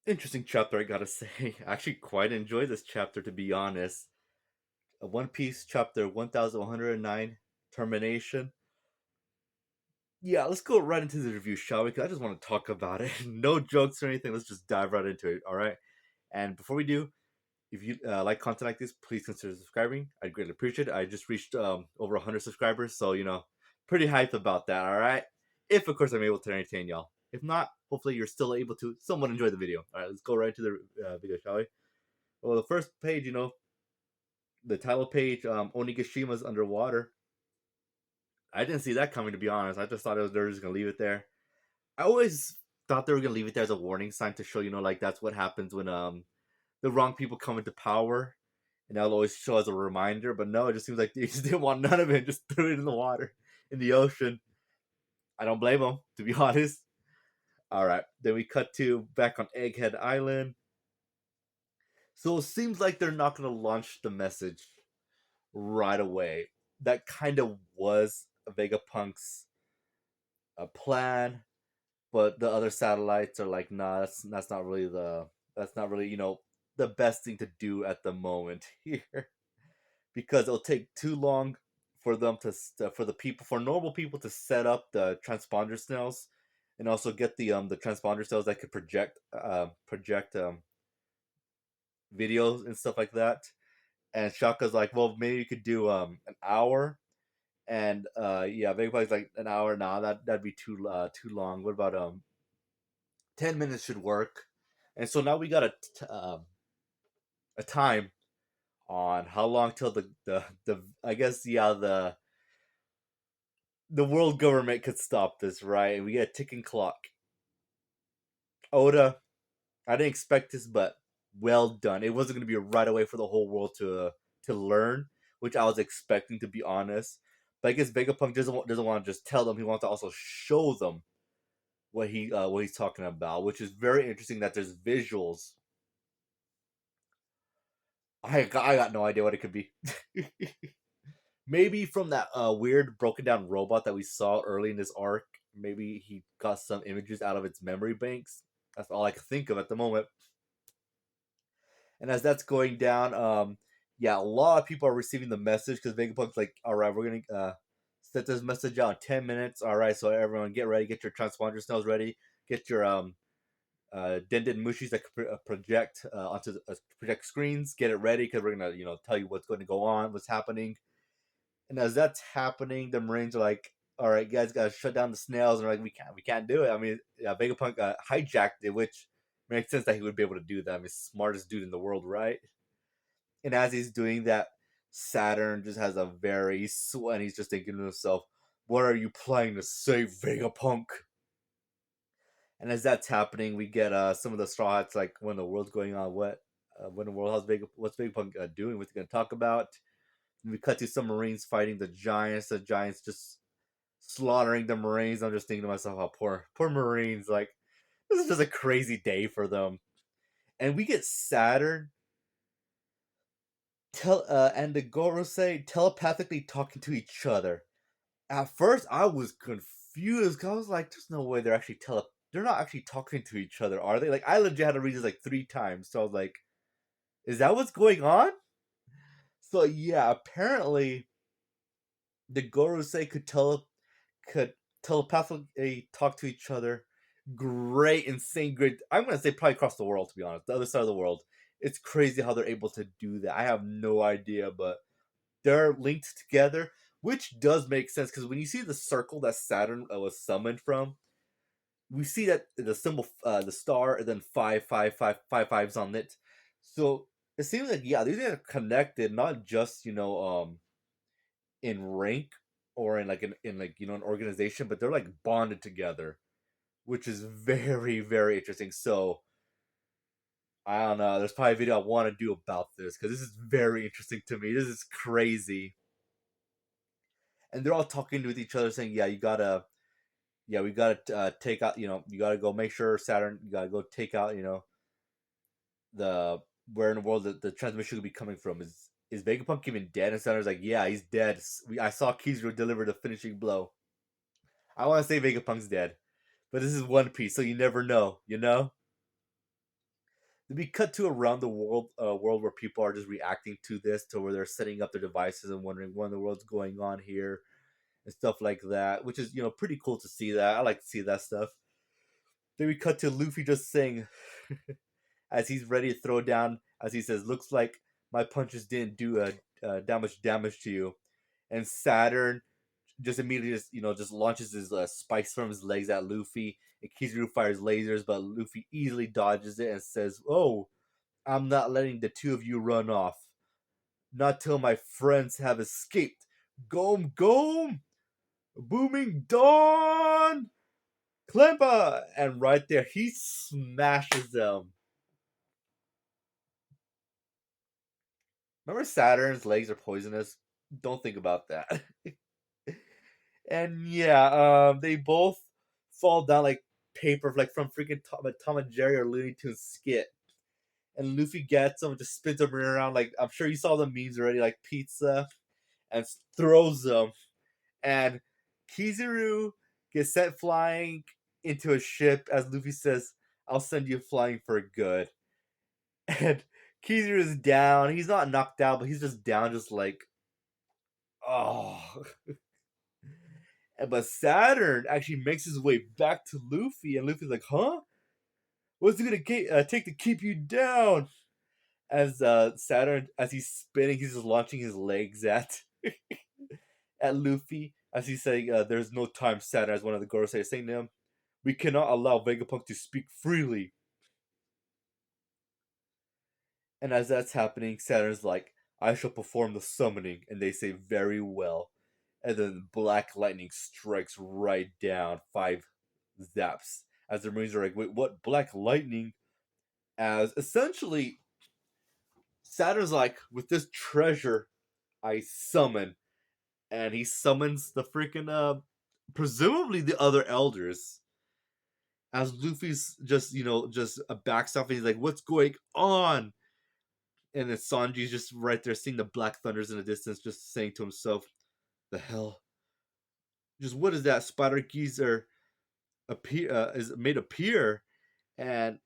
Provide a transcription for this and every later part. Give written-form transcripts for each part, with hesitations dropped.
Interesting chapter, I gotta say. I actually quite enjoyed this chapter, to be honest. One Piece chapter 1109, Termination. Yeah, let's go right into the review, shall we? Because I just want to talk about it. No jokes or anything. Let's just dive right into it, all right? And before we do, if you like content like this, please consider subscribing. I'd greatly appreciate it. I just reached over 100 subscribers, so, pretty hyped about that, all right? If, of course, I'm able to entertain y'all. If not, hopefully you're still able to somewhat enjoy the video. All right, let's go right into the video, shall we? Well, the first page, the title page, Onigashima's underwater. I didn't see that coming, to be honest. I just thought they were just gonna leave it there. I always thought they were gonna leave it there as a warning sign to show, like that's what happens when the wrong people come into power, and that'll always show as a reminder. But no, it just seems like they just didn't want none of it, just threw it in the water, in the ocean. I don't blame them, to be honest. All right, then we cut to back on Egghead Island. So it seems like they're not gonna launch the message right away. That kind of was Vegapunk's plan, but the other satellites are like, nah, that's not really the best thing to do at the moment here, because it'll take too long for them for the people for normal people to set up the transponder snails, and also get the transponder cells that could project videos and stuff like that. And Shaka's like, well, maybe you could do an hour. And yeah, Vegapunk's like, an hour, nah, that'd be too long. What about 10 minutes should work. And so now we got a time on how long till the I guess, yeah, the world government could stop this, right? And we get a ticking clock. Oda, I didn't expect this, but well done. It wasn't going to be right away for the whole world to learn, which I was expecting, to be honest. But I guess Vegapunk doesn't want to just tell them. He wants to also show them what he's talking about, which is very interesting. That there's visuals. I got no idea what it could be. Maybe from that weird broken down robot that we saw early in this arc. Maybe he got some images out of its memory banks. That's all I can think of at the moment. And as that's going down, yeah, a lot of people are receiving the message because Vegapunk's like, all right, we're gonna set this message out in 10 minutes. All right, so everyone get ready, get your transponder snails ready, get your Denden Mushis that project onto project screens. Get it ready because we're gonna tell you what's going to go on, what's happening. And as that's happening, the Marines are like, "All right, guys, gotta shut down the snails." And they're like, we can't do it. I mean, yeah, Vegapunk hijacked it, which makes sense that he would be able to do that. I mean, smartest dude in the world, right? And as he's doing that, Saturn just has a very and he's just thinking to himself, "What are you planning to say, Vegapunk?" And as that's happening, we get some of the Straw Hats like, when the world's going on, when the world has what's Vegapunk doing, what's he gonna talk about. And we cut to some Marines fighting the Giants just slaughtering the Marines. I'm just thinking to myself, oh, poor Marines, like, this is just a crazy day for them. And we get Saturn and the Gorosei telepathically talking to each other. At first, I was confused because I was like, "There's no way they're not actually talking to each other, are they?" Like, I legit had to read this like 3 times, so I was like, "Is that what's going on?" So yeah, apparently the Gorosei could telepathically talk to each other. Great, insane, great. I'm gonna say probably across the world. To be honest, the other side of the world. It's crazy how they're able to do that. I have no idea, but they're linked together, which does make sense because when you see the circle that Saturn was summoned from, we see that the symbol, the star, and then five fives on it. So it seems like, yeah, these are connected, not just in rank or in like an organization, but they're like bonded together, which is very very interesting. So I don't know. There's probably a video I want to do about this because this is very interesting to me. This is crazy. And they're all talking with each other, saying, "Yeah, we gotta take out. You gotta go make sure Saturn. You gotta go take out. The where in the world the transmission could be coming from. Is Vegapunk even dead?" And Saturn's like, "Yeah, he's dead. I saw Kizaru deliver the finishing blow." I want to say Vegapunk's dead, but this is One Piece, so you never know. You know. We cut to around the world where people are just reacting to this, to where they're setting up their devices and wondering what in the world's going on here and stuff like that, which is pretty cool to see that. I like to see that stuff. Then we cut to Luffy just saying, as he's ready to throw down, as he says, "Looks like my punches didn't do that much damage to you," and Saturn just immediately just launches his spikes from his legs at Luffy. And Kizaru fires lasers, but Luffy easily dodges it and says, "Oh, I'm not letting the two of you run off. Not till my friends have escaped. Gom gom, booming dawn, Klempa!" And right there, he smashes them. Remember Saturn's legs are poisonous? Don't think about that. And yeah, they both fall down like paper, like from freaking Tom and Jerry or Looney Tunes skit. And Luffy gets them, just spins them around. Like, I'm sure you saw the memes already, like pizza, and throws them. And Kizaru gets sent flying into a ship as Luffy says, "I'll send you flying for good." And Kizaru is down. He's not knocked out, but he's just down, just like, oh. But Saturn actually makes his way back to Luffy, and Luffy's like, "Huh? What's it gonna take to keep you down?" As Saturn, as he's spinning, he's just launching his legs at at Luffy. As he's saying, "There's no time, Saturn." As one of the Gorosei is saying to him, "We cannot allow Vegapunk to speak freely." And as that's happening, Saturn's like, "I shall perform the summoning," and they say, "Very well." And then black lightning strikes right down, 5 zaps. As the Marines are like, "Wait, what? Black lightning?" As essentially, Saturn's like, "With this treasure, I summon," and he summons the freaking presumably the other elders. As Luffy's just just backs off, and he's like, "What's going on?" And then Sanji's just right there, seeing the black thunders in the distance, just saying to himself, "The hell? Just what is that spider geezer is made appear?" And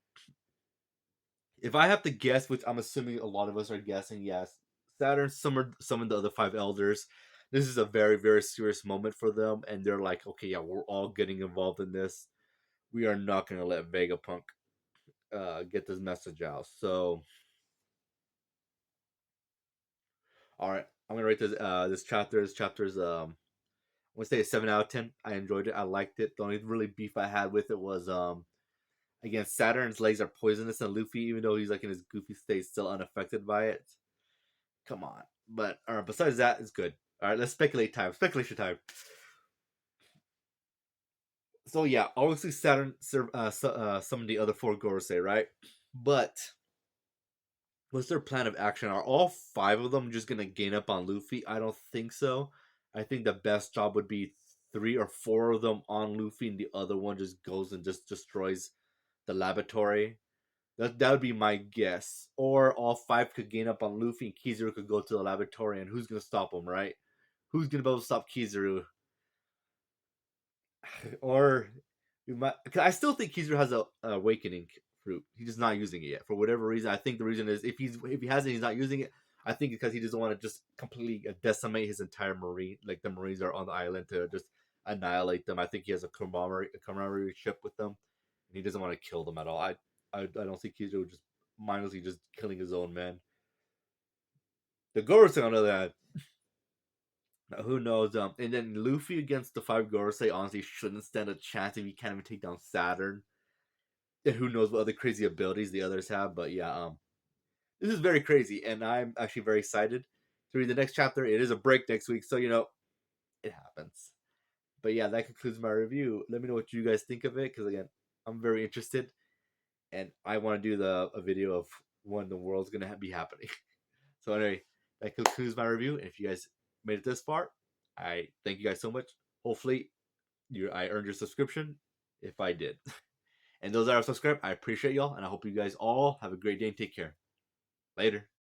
if I have to guess, which I'm assuming a lot of us are guessing, yes, Saturn summoned the other 5 elders. This is a very, very serious moment for them, and they're like, "Okay, yeah, we're all getting involved in this. We are not going to let Vegapunk get this message out." So, all right, I'm gonna rate this chapter. This chapter's I'm gonna say a 7 out of 10. I enjoyed it. I liked it. The only really beef I had with it was again, Saturn's legs are poisonous, and Luffy, even though he's like in his goofy state, still unaffected by it. Come on. But besides that, it's good. All right, let's speculate time. Speculation time. So yeah, obviously Saturn summoned the other 4 Gorosei, right? But what's their plan of action? Are all 5 of them just gonna gain up on Luffy? I don't think so. I think the best job would be 3 or 4 of them on Luffy, and the other one just goes and just destroys the laboratory. That would be my guess. Or all 5 could gain up on Luffy, and Kizaru could go to the laboratory, and who's gonna stop him, right? Who's gonna be able to stop Kizaru? Or we might. Cause I still think Kizaru has a awakening fruit. He's just not using it yet for whatever reason. I think the reason is if he has it, he's not using it. I think because he doesn't want to just completely decimate his entire marine, like the Marines are on the island, to just annihilate them. I think he has a camaraderie ship with them, and he doesn't want to kill them at all. I don't see Kizaru just mindlessly just killing his own men. The Gorosei, on the other hand, who knows? And then Luffy against the 5 Gorosei honestly shouldn't stand a chance if he can't even take down Saturn. And who knows what other crazy abilities the others have? But yeah, this is very crazy, and I'm actually very excited to read the next chapter. It is a break next week, so it happens. But yeah, that concludes my review. Let me know what you guys think of it, because again, I'm very interested, and I want to do a video of when the world's gonna be happening. So anyway, that concludes my review. And if you guys made it this far, I thank you guys so much. Hopefully, I earned your subscription. If I did, and those that are subscribed, I appreciate y'all, and I hope you guys all have a great day and take care. Later.